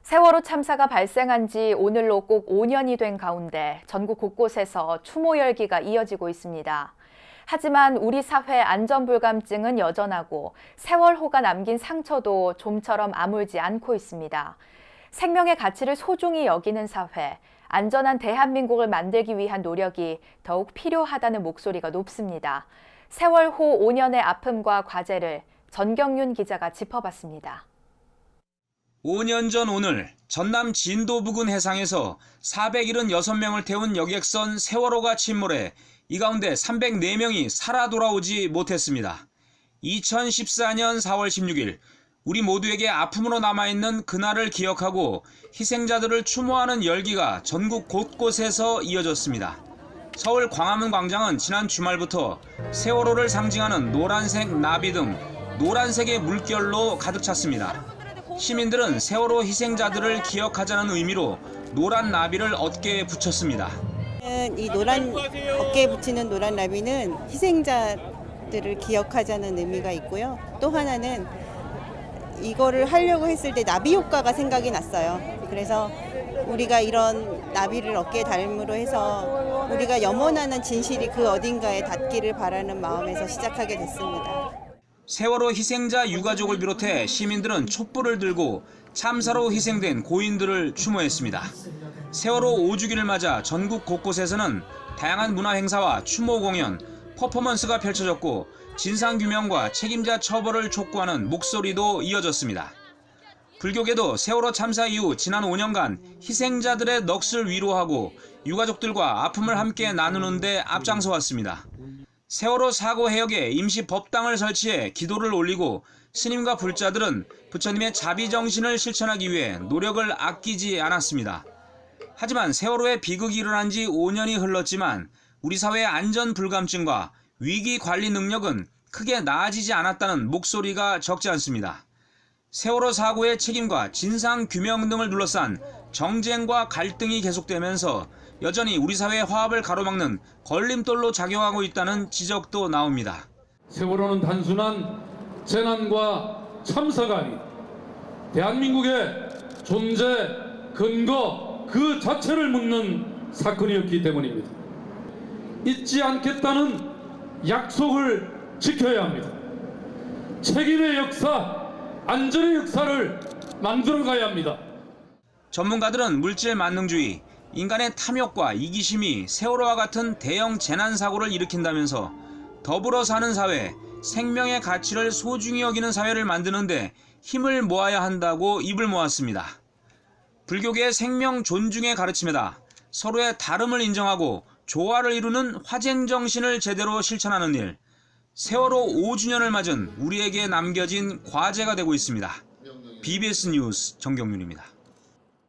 세월호 참사가 발생한 지 오늘로 꼭 5년이 된 가운데 전국 곳곳에서 추모 열기가 이어지고 있습니다. 하지만 우리 사회 안전불감증은 여전하고 세월호가 남긴 상처도 좀처럼 아물지 않고 있습니다. 생명의 가치를 소중히 여기는 사회, 안전한 대한민국을 만들기 위한 노력이 더욱 필요하다는 목소리가 높습니다. 세월호 5년의 아픔과 과제를 전경윤 기자가 짚어봤습니다. 5년 전 오늘 전남 진도 부근 해상에서 476명을 태운 여객선 세월호가 침몰해 이 가운데 304명이 살아 돌아오지 못했습니다. 2014년 4월 16일 우리 모두에게 아픔으로 남아있는 그날을 기억하고 희생자들을 추모하는 열기가 전국 곳곳에서 이어졌습니다. 서울 광화문 광장은 지난 주말부터 세월호를 상징하는 노란색 나비 등 노란색의 물결로 가득 찼습니다. 시민들은 세월호 희생자들을 기억하자는 의미로 노란 나비를 어깨에 붙였습니다. 이 노란 어깨에 붙이는 노란 나비는 희생자들을 기억하자는 의미가 있고요. 또 하나는 이거를 하려고 했을 때 나비 효과가 생각이 났어요. 그래서 우리가 이런 나비를 어깨에 달므로 해서 우리가 염원하는 진실이 그 어딘가에 닿기를 바라는 마음에서 시작하게 됐습니다. 세월호 희생자 유가족을 비롯해 시민들은 촛불을 들고 참사로 희생된 고인들을 추모했습니다. 세월호 5주기를 맞아 전국 곳곳에서는 다양한 문화 행사와 추모 공연, 퍼포먼스가 펼쳐졌고 진상규명과 책임자 처벌을 촉구하는 목소리도 이어졌습니다. 불교계도 세월호 참사 이후 지난 5년간 희생자들의 넋을 위로하고 유가족들과 아픔을 함께 나누는 데 앞장서 왔습니다. 세월호 사고 해역에 임시 법당을 설치해 기도를 올리고 스님과 불자들은 부처님의 자비정신을 실천하기 위해 노력을 아끼지 않았습니다. 하지만 세월호의 비극이 일어난 지 5년이 흘렀지만 우리 사회의 안전불감증과 위기관리 능력은 크게 나아지지 않았다는 목소리가 적지 않습니다. 세월호 사고의 책임과 진상규명 등을 둘러싼 정쟁과 갈등이 계속되면서 여전히 우리 사회의 화합을 가로막는 걸림돌로 작용하고 있다는 지적도 나옵니다. 세월호는 단순한 재난과 참사가 아닌 대한민국의 존재, 근거 그 자체를 묻는 사건이었기 때문입니다. 잊지 않겠다는 약속을 지켜야 합니다. 책임의 역사, 안전의 역사를 만들어가야 합니다. 전문가들은 물질 만능주의, 인간의 탐욕과 이기심이 세월호와 같은 대형 재난사고를 일으킨다면서 더불어 사는 사회, 생명의 가치를 소중히 여기는 사회를 만드는데 힘을 모아야 한다고 입을 모았습니다. 불교계의 생명 존중의 가르침에다 서로의 다름을 인정하고 조화를 이루는 화쟁정신을 제대로 실천하는 일, 세월호 5주년을 맞은 우리에게 남겨진 과제가 되고 있습니다. BBS 뉴스 정경윤입니다.